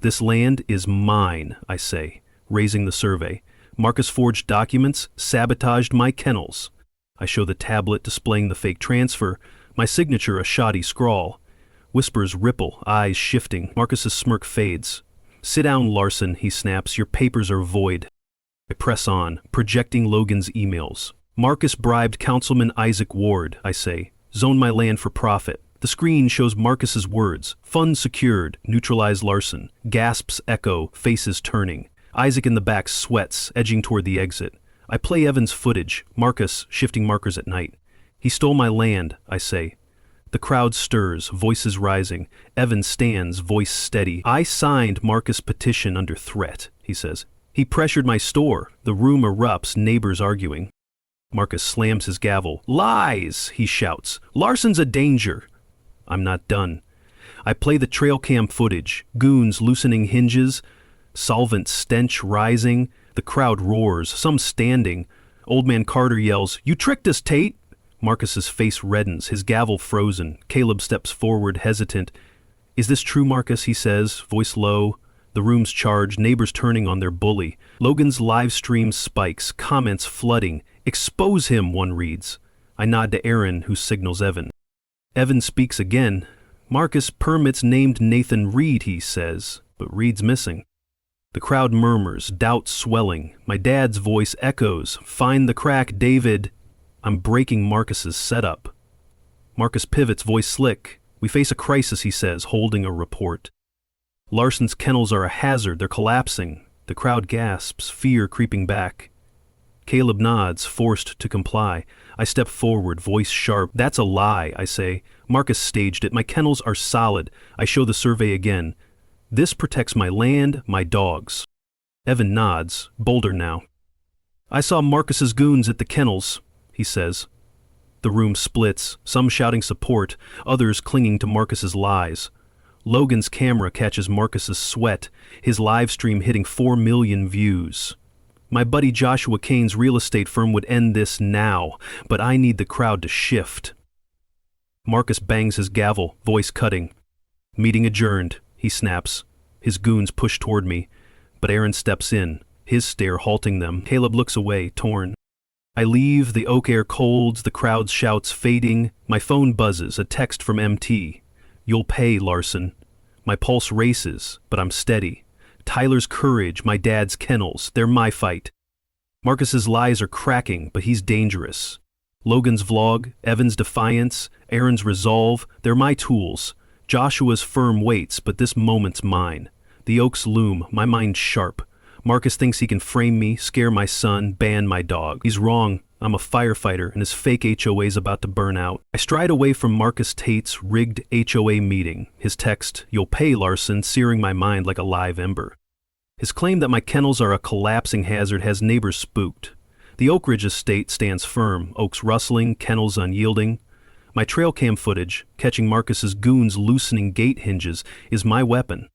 This land is mine, I say, raising the survey. Marcus forged documents, sabotaged my kennels. I show the tablet displaying the fake transfer, my signature a shoddy scrawl. Whispers ripple, eyes shifting. Marcus's smirk fades. Sit down, Larson, he snaps. Your papers are void. I press on, projecting Logan's emails. Marcus bribed Councilman Isaac Ward, I say. Zone my land for profit. The screen shows Marcus's words. Funds secured. Neutralize Larson. Gasps echo, faces turning. Isaac in the back sweats, edging toward the exit. I play Evan's footage. Marcus shifting markers at night. He stole my land, I say. The crowd stirs, voices rising. Evan stands, voice steady. I signed Marcus' petition under threat, he says. He pressured my store. The room erupts, neighbors arguing. Marcus slams his gavel. Lies, he shouts. Larson's a danger. I'm not done. I play the trail cam footage. Goons loosening hinges. Solvent stench rising. The crowd roars, some standing. Old man Carter yells, "You tricked us, Tate!" Marcus's face reddens, his gavel frozen. Caleb steps forward, hesitant. Is this true, Marcus, he says, voice low. The room's charged, neighbors turning on their bully. Logan's live stream spikes, comments flooding. Expose him, one reads. I nod to Aaron, who signals Evan. Evan speaks again. Marcus permits named Nathan Reed, he says, but Reed's missing. The crowd murmurs, doubt swelling. My dad's voice echoes, find the crack, David. I'm breaking Marcus's setup. Marcus pivots, voice slick. We face a crisis, he says, holding a report. Larson's kennels are a hazard, they're collapsing. The crowd gasps, fear creeping back. Caleb nods, forced to comply. I step forward, voice sharp. That's a lie, I say. Marcus staged it. My kennels are solid. I show the survey again. This protects my land, my dogs. Evan nods, bolder now. I saw Marcus's goons at the kennels, he says. The room splits, some shouting support, others clinging to Marcus's lies. Logan's camera catches Marcus's sweat, his live stream hitting 4 million views. My buddy Joshua Kane's real estate firm would end this now, but I need the crowd to shift. Marcus bangs his gavel, voice cutting. Meeting adjourned, he snaps. His goons push toward me, but Aaron steps in, his stare halting them. Caleb looks away, torn. I leave, the oak air colds, the crowd's shouts fading. My phone buzzes, a text from MT. You'll pay, Larson. My pulse races, but I'm steady. Tyler's courage, my dad's kennels, they're my fight. Marcus's lies are cracking, but he's dangerous. Logan's vlog, Evan's defiance, Aaron's resolve, they're my tools. Joshua's firm waits, but this moment's mine. The oaks loom, my mind sharp. Marcus thinks he can frame me, scare my son, ban my dog. He's wrong. I'm a firefighter, and his fake HOA's about to burn out. I stride away from Marcus Tate's rigged HOA meeting. His text, "You'll pay, Larson," searing my mind like a live ember. His claim that my kennels are a collapsing hazard has neighbors spooked. The Oak Ridge estate stands firm, oaks rustling, kennels unyielding. My trail cam footage, catching Marcus's goons loosening gate hinges, is my weapon.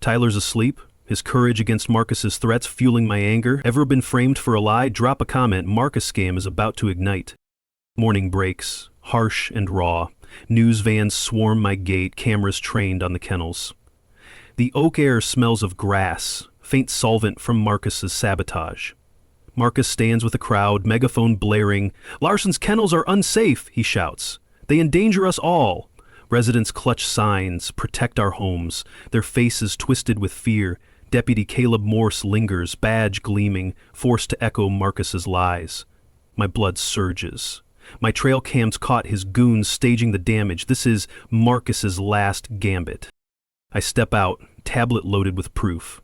Tyler's asleep, his courage against Marcus's threats fueling my anger. Ever been framed for a lie? Drop a comment. Marcus scam is about to ignite. Morning breaks, harsh and raw. News vans swarm my gate, cameras trained on the kennels. The oak air smells of grass, faint solvent from Marcus's sabotage. Marcus stands with a crowd, megaphone blaring. Larson's kennels are unsafe, he shouts. They endanger us all. Residents clutch signs, protect our homes, their faces twisted with fear. Deputy Caleb Morse lingers, badge gleaming, forced to echo Marcus's lies. My blood surges. My trail cams caught his goons staging the damage. This is Marcus's last gambit. I step out, tablet loaded with proof.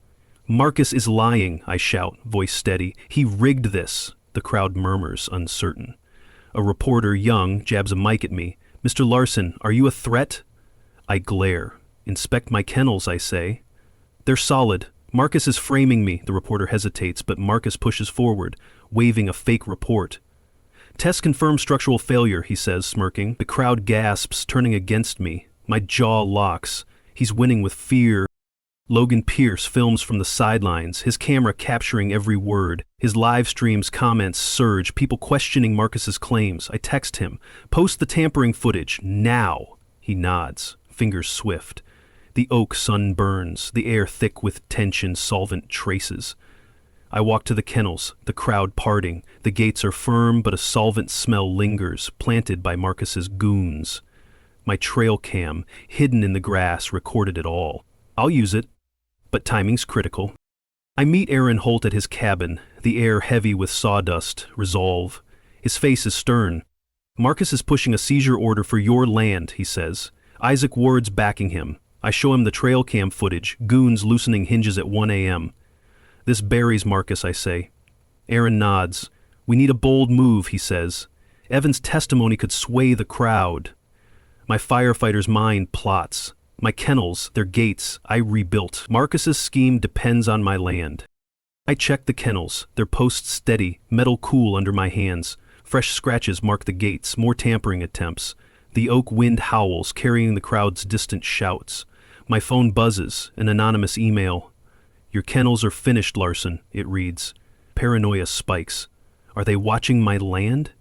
Marcus is lying, I shout, voice steady. He rigged this. The crowd murmurs, uncertain. A reporter, young, jabs a mic at me. Mr. Larson, are you a threat? I glare. Inspect my kennels, I say. They're solid. Marcus is framing me, the reporter hesitates, but Marcus pushes forward, waving a fake report. Test confirmed structural failure, he says, smirking. The crowd gasps, turning against me. My jaw locks. He's winning with fear. Logan Pierce films from the sidelines, his camera capturing every word. His live stream's comments surge, people questioning Marcus's claims. I text him, post the tampering footage, now. He nods, fingers swift. The oak sun burns, the air thick with tension, solvent traces. I walk to the kennels, the crowd parting. The gates are firm, but a solvent smell lingers, planted by Marcus's goons. My trail cam, hidden in the grass, recorded it all. I'll use it. but timing's critical. I meet Aaron Holt at his cabin, the air heavy with sawdust, resolve. His face is stern. Marcus is pushing a seizure order for your land, he says. Isaac Ward's backing him. I show him the trail cam footage, goons loosening hinges at 1 a.m. This buries Marcus, I say. Aaron nods. We need a bold move, he says. Evan's testimony could sway the crowd. My firefighter's mind plots. My kennels, their gates, I rebuilt. Marcus's scheme depends on my land. I check the kennels, their posts steady, metal cool under my hands. Fresh scratches mark the gates, more tampering attempts. The oak wind howls, carrying the crowd's distant shouts. My phone buzzes, an anonymous email. Your kennels are finished, Larson, it reads. Paranoia spikes. Are they watching my land?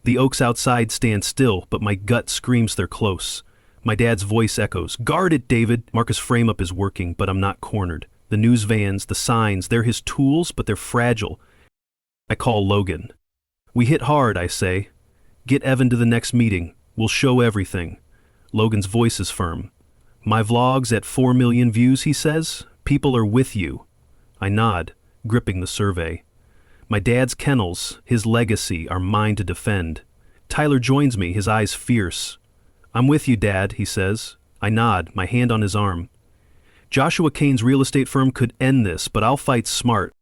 The oaks outside stand still, but my gut screams they're close. My dad's voice echoes, guard it, David. Marcus' frame-up is working, but I'm not cornered. The news vans, the signs, they're his tools, but they're fragile. I call Logan. We hit hard, I say. Get Evan to the next meeting. We'll show everything. Logan's voice is firm. My vlog's at 4 million views, he says. People are with you. I nod, gripping the survey. My dad's kennels, his legacy, are mine to defend. Tyler joins me, his eyes fierce. I'm with you, Dad, he says. I nod, my hand on his arm. Joshua Kane's real estate firm could end this, but I'll fight smart.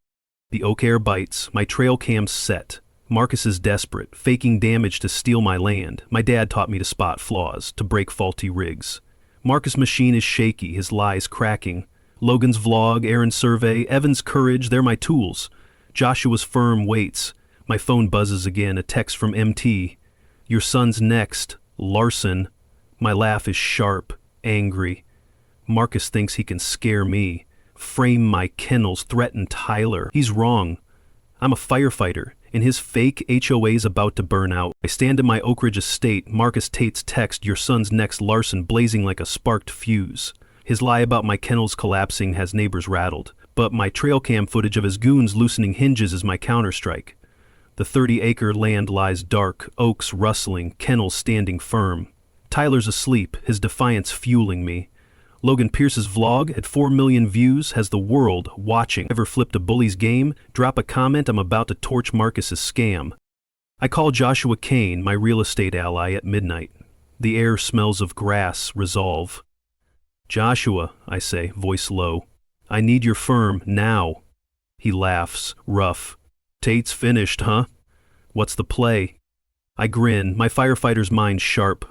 The oak air bites, my trail cam's set. Marcus is desperate, faking damage to steal my land. My dad taught me to spot flaws, to break faulty rigs. Marcus' machine is shaky, his lies cracking. Logan's vlog, Aaron's survey, Evan's courage, they're my tools. Joshua's firm waits. My phone buzzes again, a text from MT. Your son's next, Larson. My laugh is sharp, angry. Marcus thinks he can scare me. Frame my kennels, threaten Tyler. He's wrong. I'm a firefighter, and his fake HOA's about to burn out. I stand in my Oak Ridge estate, Marcus Tate's text, your son's next, Larson, blazing like a sparked fuse. His lie about my kennels collapsing has neighbors rattled, but my trail cam footage of his goons loosening hinges is my counterstrike. The 30-acre land lies dark, oaks rustling, kennels standing firm. Tyler's asleep, his defiance fueling me. Logan Pierce's vlog, at 4 million views, has the world watching. Ever flipped a bully's game? Drop a comment, I'm about to torch Marcus's scam. I call Joshua Kane, my real estate ally, at midnight. The air smells of grass, resolve. Joshua, I say, voice low, I need your firm, now. He laughs, rough. Tate's finished, huh? What's the play? I grin, my firefighter's mind sharp.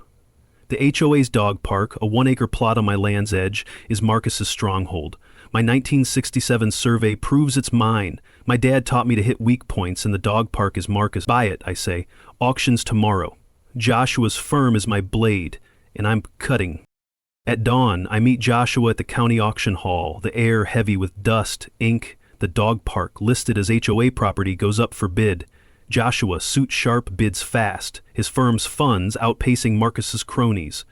The HOA's dog park, a 1-acre plot on my land's edge, is Marcus's stronghold. My 1967 survey proves it's mine. My dad taught me to hit weak points, and the dog park is Marcus. Buy it, I say. Auctions tomorrow. Joshua's firm is my blade, and I'm cutting. At dawn, I meet Joshua at the county auction hall, the air heavy with dust, ink. The dog park, listed as HOA property, goes up for bid. Joshua, suit sharp, bids fast, his firm's funds outpacing Marcus's cronies.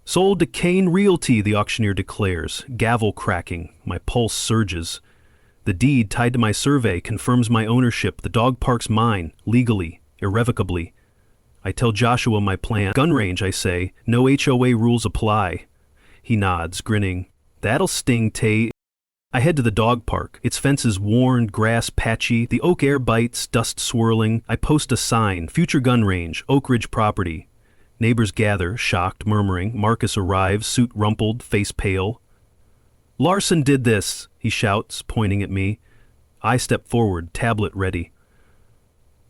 Sold to Kane Realty, the auctioneer declares, gavel cracking. My pulse surges. The deed tied to my survey confirms my ownership. The dog park's mine, legally, irrevocably. I tell Joshua my plan. Gun range, I say. No HOA rules apply. He nods, grinning. That'll sting, Tate. I head to the dog park. Its fences worn, grass patchy, the oak air bites, dust swirling. I post a sign, future gun range, Oak Ridge property. Neighbors gather, shocked, murmuring. Marcus arrives, suit rumpled, face pale. Larson did this, he shouts, pointing at me. I step forward, tablet ready.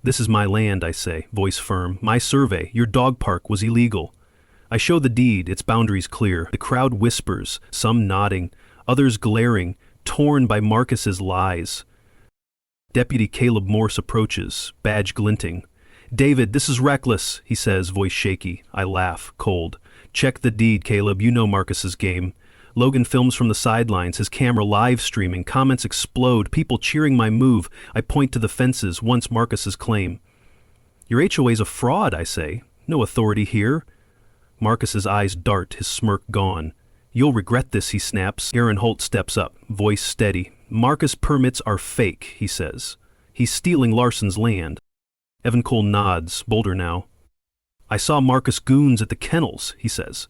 This is my land, I say, voice firm. My survey, your dog park was illegal. I show the deed, its boundaries clear. The crowd whispers, some nodding, others glaring, torn by Marcus's lies. Deputy Caleb Morse approaches, badge glinting. David, this is reckless, he says, voice shaky. I laugh, cold. Check the deed, Caleb, you know Marcus's game. Logan films from the sidelines, his camera live streaming. Comments explode, people cheering my move. I point to the fences, once Marcus's claim. Your HOA's a fraud, I say. No authority here. Marcus's eyes dart, his smirk gone. You'll regret this, he snaps. Aaron Holt steps up, voice steady. Marcus permits are fake, he says. He's stealing Larson's land. Evan Cole nods, bolder now. I saw Marcus goons at the kennels, he says.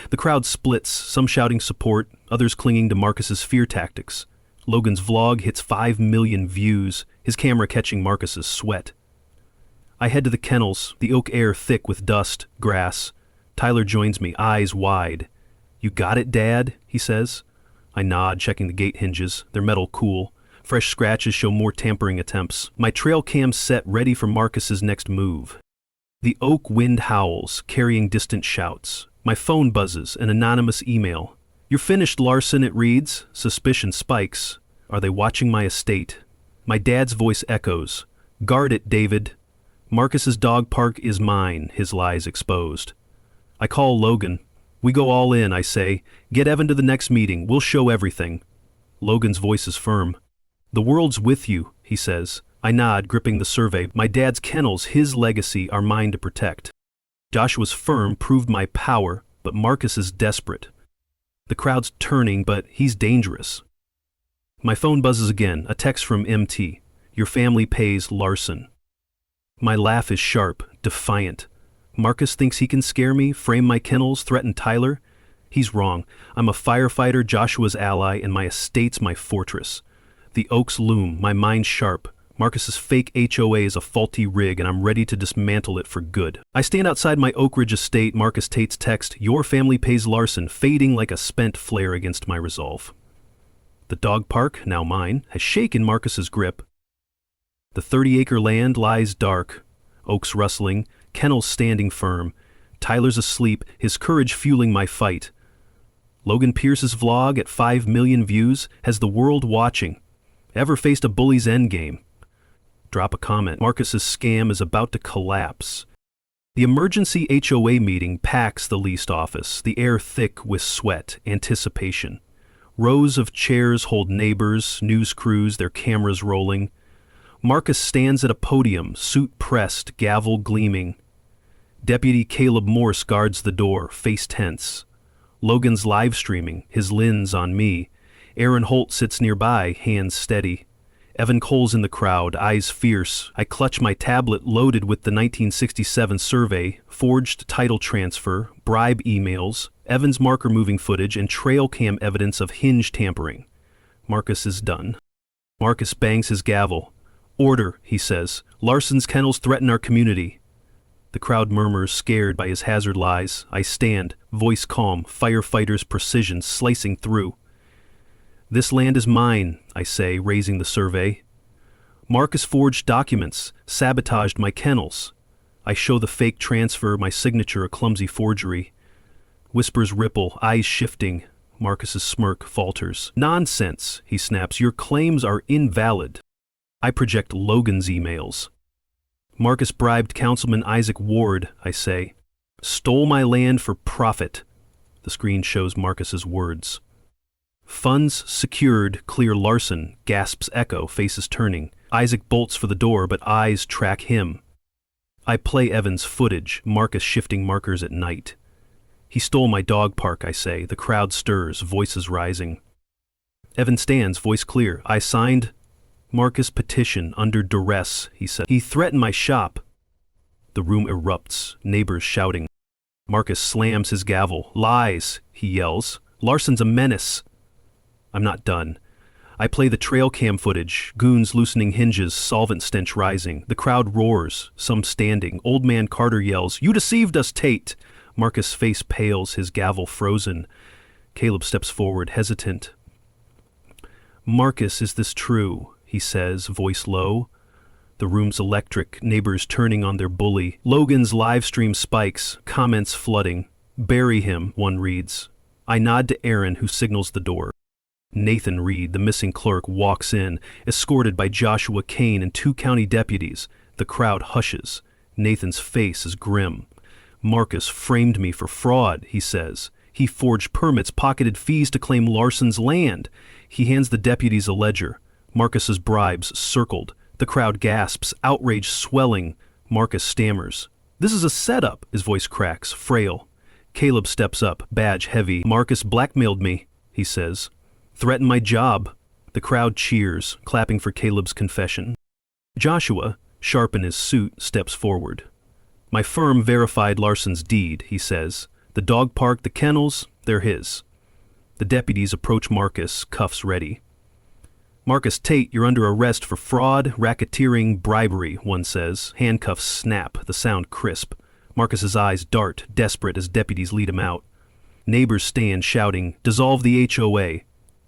The crowd splits, some shouting support, others clinging to Marcus's fear tactics. Logan's vlog hits 5 million views, his camera catching Marcus's sweat. I head to the kennels, the oak air thick with dust, grass. Tyler joins me, eyes wide. "You got it, Dad?" he says. I nod, checking the gate hinges, their metal cool. Fresh scratches show more tampering attempts. My trail cam set ready for Marcus's next move. The oak wind howls, carrying distant shouts. My phone buzzes, an anonymous email. "You're finished, Larson," it reads. Suspicion spikes. Are they watching my estate? My dad's voice echoes. "Guard it, David. Marcus's dog park is mine," his lies exposed. I call Logan. "We go all in," I say. "Get Evan to the next meeting. We'll show everything." Logan's voice is firm. "The world's with you," he says. I nod, gripping the survey. My dad's kennels, his legacy, are mine to protect. Joshua's firm proved my power, but Marcus is desperate. The crowd's turning, but he's dangerous. My phone buzzes again, a text from MT. "Your family pays Larson." My laugh is sharp, defiant. Marcus thinks he can scare me, frame my kennels, threaten Tyler? He's wrong. I'm a firefighter, Joshua's ally, and my estate's my fortress. The oaks loom, my mind sharp. Marcus's fake HOA is a faulty rig, and I'm ready to dismantle it for good. I stand outside my Oak Ridge estate, Marcus Tate's text, "Your family pays Larson," fading like a spent flare against my resolve. The dog park, now mine, has shaken Marcus's grip. The 30-acre land lies dark, oaks rustling, kennels standing firm. Tyler's asleep, his courage fueling my fight. Logan Pierce's vlog at 5 million views has the world watching. Ever faced a bully's endgame? Drop a comment. Marcus's scam is about to collapse. The emergency HOA meeting packs the leased office, the air thick with sweat, anticipation. Rows of chairs hold neighbors, news crews, their cameras rolling. Marcus stands at a podium, suit pressed, gavel gleaming. Deputy Caleb Morse guards the door, face tense. Logan's live streaming, his lens on me. Aaron Holt sits nearby, hands steady. Evan Cole's in the crowd, eyes fierce. I clutch my tablet loaded with the 1967 survey, forged title transfer, bribe emails, Evan's marker moving footage, and trail cam evidence of hinge tampering. Marcus is done. Marcus bangs his gavel. "Order," he says. "Larson's kennels threaten our community." The crowd murmurs, scared by his hazard lies. I stand, voice calm, firefighter's precision slicing through. "This land is mine," I say, raising the survey. Marcus forged documents, sabotaged my kennels. I show the fake transfer, my signature a clumsy forgery. Whispers ripple, eyes shifting. Marcus's smirk falters. "Nonsense," he snaps. "Your claims are invalid." I project Logan's emails. "Marcus bribed Councilman Isaac Ward," I say. "Stole my land for profit." The screen shows Marcus's words. "Funds secured, clear Larson," gasps Echo, faces turning. Isaac bolts for the door, but eyes track him. I play Evan's footage, Marcus shifting markers at night. "He stole my dog park," I say. The crowd stirs, voices rising. Evan stands, voice clear. "I signed Marcus' petition under duress," he said. "He threatened my shop." The room erupts, neighbors shouting. Marcus slams his gavel. "Lies," he yells. "Larson's a menace." I'm not done. I play the trail cam footage, goons loosening hinges, solvent stench rising. The crowd roars, some standing. Old man Carter yells, "You deceived us, Tate!" Marcus' face pales, his gavel frozen. Caleb steps forward, hesitant. "Marcus, is this true?" he says, voice low. The room's electric, neighbors turning on their bully. Logan's live stream spikes, comments flooding. "Bury him," one reads. I nod to Aaron, who signals the door. Nathan Reed, the missing clerk, walks in, escorted by Joshua Kane and 2 county deputies. The crowd hushes. Nathan's face is grim. "Marcus framed me for fraud," he says. "He forged permits, pocketed fees to claim Larson's land." He hands the deputies a ledger. Marcus's bribes circled. The crowd gasps, outrage swelling. Marcus stammers. "This is a setup," his voice cracks, frail. Caleb steps up, badge heavy. "Marcus blackmailed me," he says. "Threatened my job." The crowd cheers, clapping for Caleb's confession. Joshua, sharp in his suit, steps forward. "My firm verified Larson's deed," he says. The dog park, the kennels, they're his. The deputies approach Marcus, cuffs ready. Marcus Tate, you're under arrest for fraud, racketeering, bribery, one says. Handcuffs snap, the sound crisp. Marcus's eyes dart, desperate as deputies lead him out. Neighbors stand shouting, dissolve the HOA.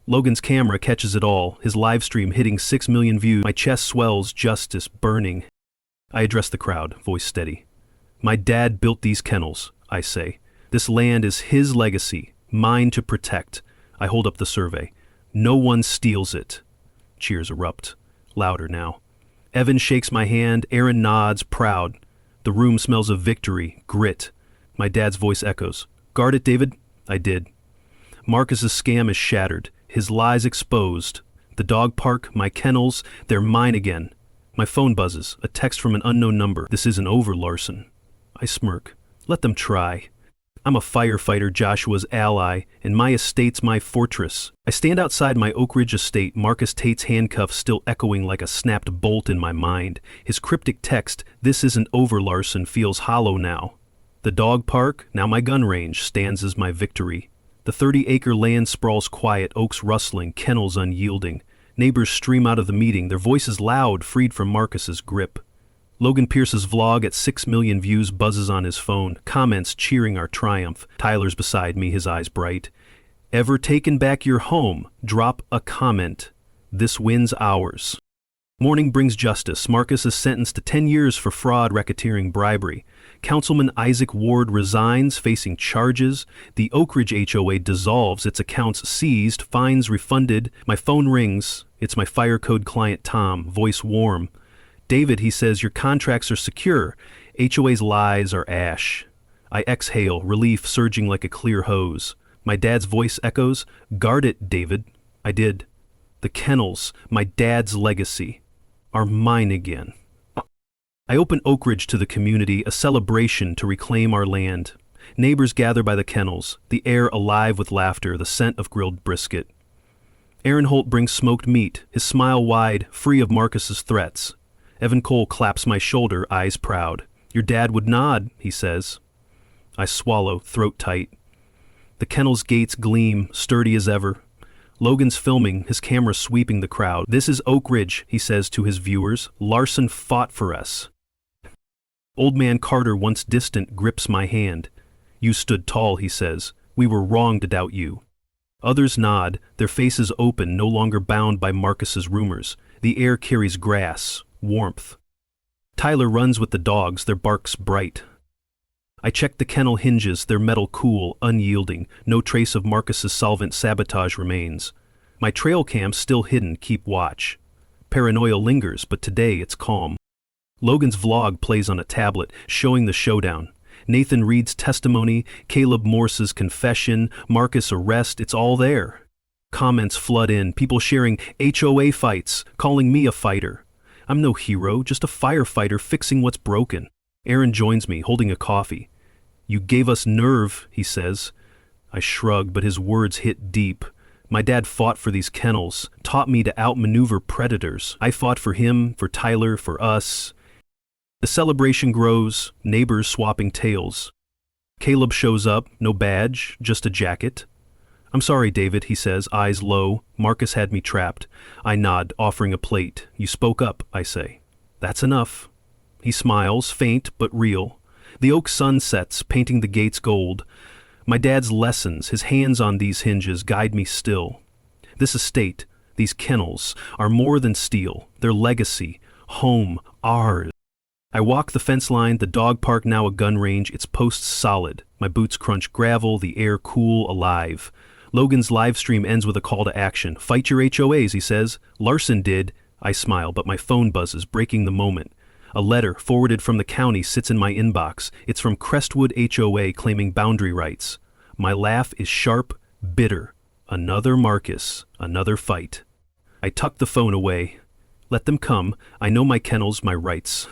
Logan's camera catches it all, his live stream hitting 6 million views. My chest swells, justice burning. I address the crowd, voice steady. My dad built these kennels, I say. This land is his legacy, mine to protect. I hold up the survey. No one steals it. Cheers erupt. Louder now. Evan shakes my hand, Aaron nods, proud. The room smells of victory, grit. My dad's voice echoes. Guard it, David? I did. Marcus's scam is shattered, his lies exposed. The dog park, my kennels, they're mine again. My phone buzzes, a text from an unknown number. This isn't over, Larson. I smirk. Let them try. I'm a firefighter, Joshua's ally, and my estate's my fortress. I stand outside my Oak Ridge estate, Marcus Tate's handcuffs still echoing like a snapped bolt in my mind. His cryptic text, this isn't over, Larson, feels hollow now. The dog park, now my gun range, stands as my victory. The 30-acre land sprawls quiet, oaks rustling, kennels unyielding. Neighbors stream out of the meeting, their voices loud, freed from Marcus's grip. Logan Pierce's vlog at 6 million views buzzes on his phone, comments cheering our triumph. Tyler's beside me, his eyes bright. Ever taken back your home? Drop a comment. This win's ours. Morning brings justice. Marcus is sentenced to 10 years for fraud, racketeering, bribery. Councilman Isaac Ward resigns, facing charges. The Oak Ridge HOA dissolves, its accounts seized, fines refunded. My phone rings. It's my fire code client Tom, voice warm. David, he says, your contracts are secure. HOA's lies are ash. I exhale, relief surging like a clear hose. My dad's voice echoes, guard it, David. I did. The kennels, my dad's legacy, are mine again. I open Oak Ridge to the community, a celebration to reclaim our land. Neighbors gather by the kennels, the air alive with laughter, the scent of grilled brisket. Aaron Holt brings smoked meat, his smile wide, free of Marcus's threats. Evan Cole claps my shoulder, eyes proud. Your dad would nod, he says. I swallow, throat tight. The kennel's gates gleam, sturdy as ever. Logan's filming, his camera sweeping the crowd. This is Oak Ridge, he says to his viewers. Larson fought for us. Old man Carter, once distant, grips my hand. You stood tall, he says. We were wrong to doubt you. Others nod, their faces open, no longer bound by Marcus's rumors. The air carries grass, warmth. Tyler runs with the dogs, their barks bright. I check the kennel hinges, their metal cool, unyielding. No trace of Marcus's solvent sabotage remains. My trail cams, still hidden, keep watch. Paranoia lingers, but today it's calm. Logan's vlog plays on a tablet, showing the showdown. Nathan Reed's testimony, Caleb Morse's confession, Marcus' arrest, it's all there. Comments flood in, people sharing HOA fights, calling me a fighter. I'm no hero, just a firefighter fixing what's broken. Aaron joins me, holding a coffee. You gave us nerve, he says. I shrug, but his words hit deep. My dad fought for these kennels, taught me to outmaneuver predators. I fought for him, for Tyler, for us. The celebration grows, neighbors swapping tales. Caleb shows up, no badge, just a jacket. I'm sorry, David, he says, eyes low. Marcus had me trapped. I nod, offering a plate. You spoke up, I say. That's enough. He smiles, faint but real. The oak sun sets, painting the gates gold. My dad's lessons, his hands on these hinges, guide me still. This estate, these kennels, are more than steel. They're legacy, home, ours. I walk the fence line, the dog park now a gun range, its posts solid. My boots crunch gravel, the air cool, alive. Logan's live stream ends with a call to action. Fight your HOAs, he says. Larson did. I smile, but my phone buzzes, breaking the moment. A letter, forwarded from the county, sits in my inbox. It's from Crestwood HOA claiming boundary rights. My laugh is sharp, bitter. Another Marcus, another fight. I tuck the phone away. Let them come. I know my kennels, my rights.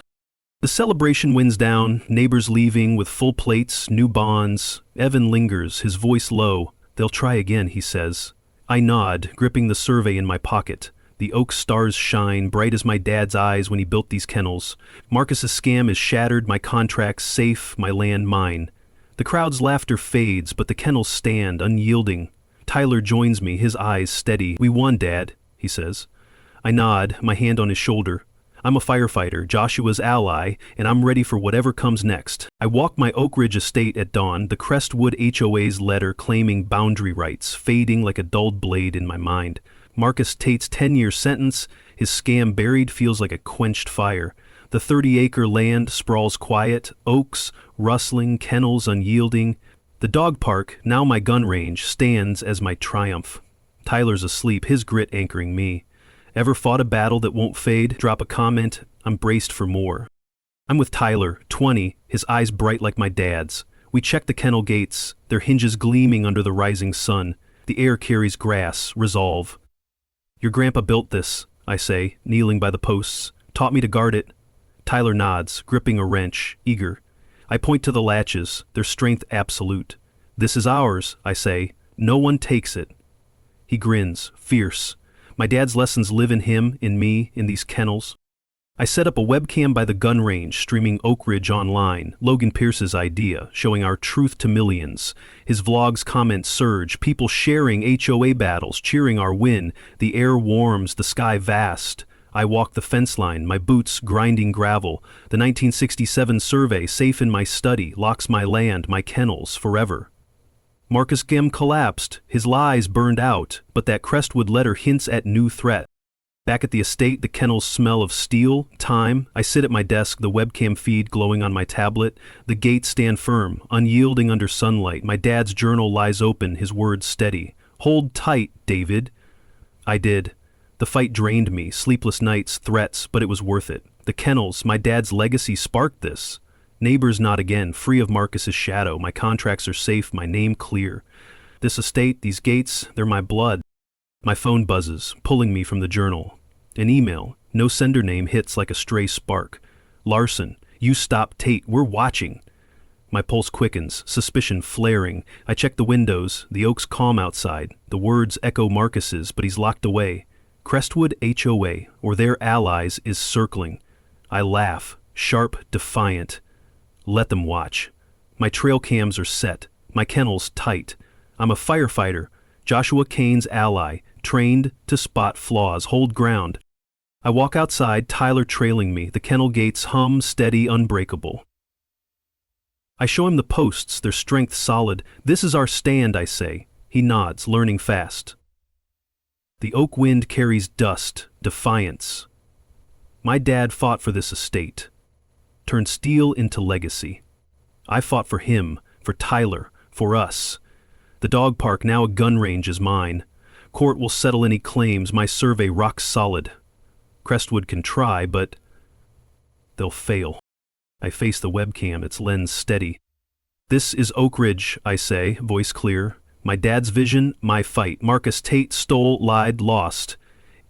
The celebration winds down, neighbors leaving with full plates, new bonds. Evan lingers, his voice low. They'll try again, he says. I nod, gripping the survey in my pocket. The oak stars shine, bright as my dad's eyes when he built these kennels. Marcus's scam is shattered, my contracts safe, my land mine. The crowd's laughter fades, but the kennels stand, unyielding. Tyler joins me, his eyes steady. "We won, Dad," he says. I nod, my hand on his shoulder. I'm a firefighter, Joshua's ally, and I'm ready for whatever comes next. I walk my Oak Ridge estate at dawn, the Crestwood HOA's letter claiming boundary rights, fading like a dulled blade in my mind. Marcus Tate's 10-year sentence, his scam buried, feels like a quenched fire. The 30-acre land sprawls quiet, oaks, rustling, kennels unyielding. The dog park, now my gun range, stands as my triumph. Tyler's asleep, his grit anchoring me. Ever fought a battle that won't fade? Drop a comment. I'm braced for more. I'm with Tyler, 20, his eyes bright like my dad's. We check the kennel gates, their hinges gleaming under the rising sun. The air carries grass, resolve. Your grandpa built this, I say, kneeling by the posts. Taught me to guard it. Tyler nods, gripping a wrench, eager. I point to the latches, their strength absolute. This is ours, I say. No one takes it. He grins, fierce. My dad's lessons live in him, in me, in these kennels. I set up a webcam by the gun range, streaming Oak Ridge online, Logan Pierce's idea, showing our truth to millions. His vlog's comments surge, people sharing HOA battles, cheering our win. The air warms, the sky vast. I walk the fence line, my boots grinding gravel. The 1967 survey, safe in my study, locks my land, my kennels, forever. Marcus Gem collapsed, his lies burned out, but that Crestwood letter hints at new threat. Back at the estate, the kennels smell of steel, time. I sit at my desk, the webcam feed glowing on my tablet. The gates stand firm, unyielding under sunlight. My dad's journal lies open, his words steady. "Hold tight, David." I did. The fight drained me, sleepless nights, threats, but it was worth it. The kennels, my dad's legacy sparked this. Neighbors not again, free of Marcus's shadow. My contracts are safe, my name clear. This estate, these gates, they're my blood. My phone buzzes, pulling me from the journal. An email, no sender name, hits like a stray spark. "Larson, you stop Tate, we're watching." My pulse quickens, suspicion flaring. I check the windows, the oaks calm outside. The words echo Marcus's, but he's locked away. Crestwood HOA, or their allies, is circling. I laugh, sharp, defiant. Let them watch. My trail cams are set, my kennels tight. I'm a firefighter, Joshua Kane's ally, trained to spot flaws, hold ground. I walk outside, Tyler trailing me, the kennel gates hum, steady, unbreakable. I show him the posts, their strength solid. "This is our stand," I say. He nods, learning fast. The oak wind carries dust, defiance. My dad fought for this estate. Turned steel into legacy. I fought for him, for Tyler, for us. The dog park, now a gun range, is mine. Court will settle any claims, my survey rock solid. Crestwood can try, but they'll fail. I face the webcam, its lens steady. "This is Oak Ridge," I say, voice clear. My dad's vision, my fight. Marcus Tate stole, lied, lost.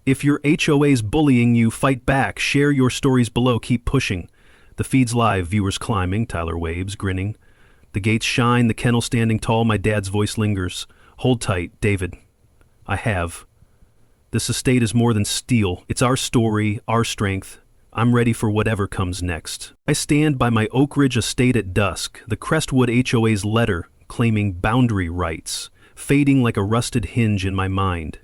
If your HOA's bullying you, fight back. Share your stories below, keep pushing. The feed's live, viewers climbing, Tyler waves, grinning. The gates shine, the kennel standing tall, my dad's voice lingers. "Hold tight, David." I have. This estate is more than steel. It's our story, our strength. I'm ready for whatever comes next. I stand by my Oak Ridge estate at dusk, the Crestwood HOA's letter claiming boundary rights, fading like a rusted hinge in my mind.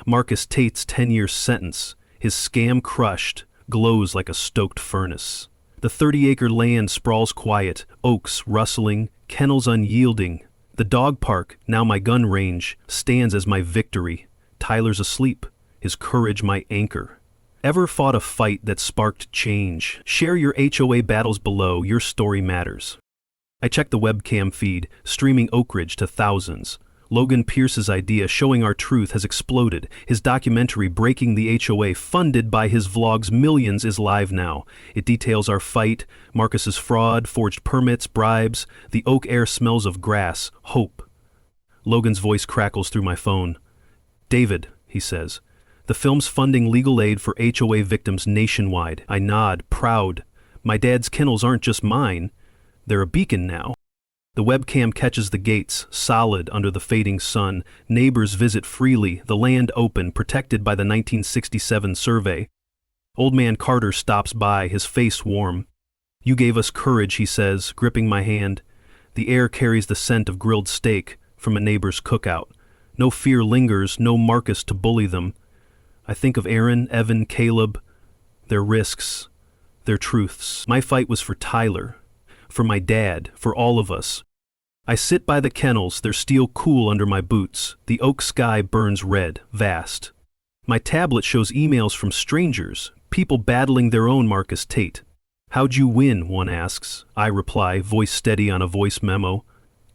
Marcus Tate's 10-year sentence, his scam crushed, glows like a stoked furnace. The 30-acre land sprawls quiet, oaks rustling, kennels unyielding. The dog park, now my gun range, stands as my victory. Tyler's asleep, his courage my anchor. Ever fought a fight that sparked change? Share your HOA battles below, your story matters. I check the webcam feed, streaming Oak Ridge to thousands. Logan Pierce's idea, showing our truth, has exploded. His documentary, Breaking the HOA, funded by his vlogs millions, is live now. It details our fight, Marcus's fraud, forged permits, bribes. The oak air smells of grass, hope. Logan's voice crackles through my phone. "David," he says, "the film's funding legal aid for HOA victims nationwide." I nod, proud. My dad's kennels aren't just mine. They're a beacon now. The webcam catches the gates, solid under the fading sun. Neighbors visit freely, the land open, protected by the 1967 survey. Old man Carter stops by, his face warm. "You gave us courage," he says, gripping my hand. The air carries the scent of grilled steak from a neighbor's cookout. No fear lingers, no Marcus to bully them. I think of Aaron, Evan, Caleb, their risks, their truths. My fight was for Tyler, for my dad, for all of us. I sit by the kennels, their steel cool under my boots. The oak sky burns red, vast. My tablet shows emails from strangers, people battling their own Marcus Tate. How'd you win, one asks. I reply, voice steady on a voice memo.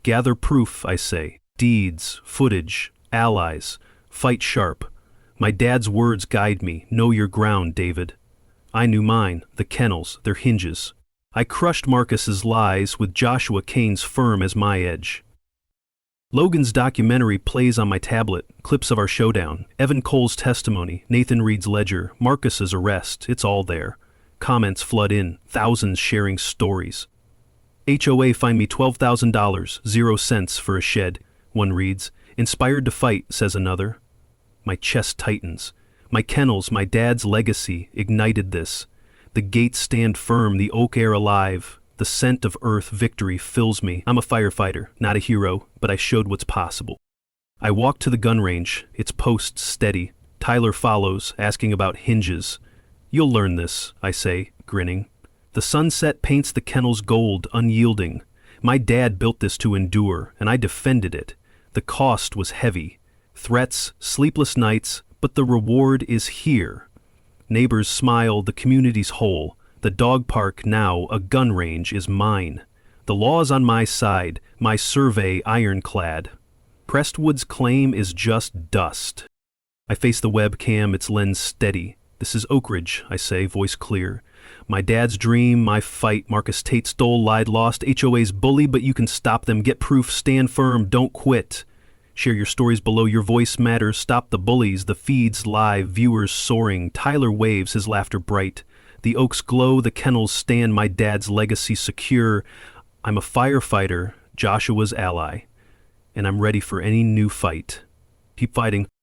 Gather proof, I say. Deeds, footage, allies. Fight sharp. My dad's words guide me. Know your ground, David. I knew mine, the kennels, their hinges. I crushed Marcus's lies with Joshua Kane's firm as my edge. Logan's documentary plays on my tablet, clips of our showdown, Evan Cole's testimony, Nathan Reed's ledger, Marcus's arrest, it's all there. Comments flood in, thousands sharing stories. HOA fined me $12,000, 0 cents for a shed, one reads. Inspired to fight, says another. My chest tightens. My kennels, my dad's legacy, ignited this. The gates stand firm, the oak air alive. The scent of earth victory fills me. I'm a firefighter, not a hero, but I showed what's possible. I walk to the gun range, its posts steady. Tyler follows, asking about hinges. You'll learn this, I say, grinning. The sunset paints the kennels gold, unyielding. My dad built this to endure, and I defended it. The cost was heavy. Threats, sleepless nights, but the reward is here. Neighbors smile, the community's whole. The dog park, now a gun range, is mine. The law's on my side, my survey ironclad. Prestwood's claim is just dust. I face the webcam, its lens steady. This is Oak Ridge, I say, voice clear. My dad's dream, my fight. Marcus Tate stole, lied, lost. HOA's bully, but you can stop them. Get proof, stand firm, don't quit. Share your stories below, your voice matters. Stop the bullies, the feeds live, viewers soaring. Tyler waves, his laughter bright. The oaks glow, the kennels stand, my dad's legacy secure. I'm a firefighter, Joshua's ally, and I'm ready for any new fight. Keep fighting.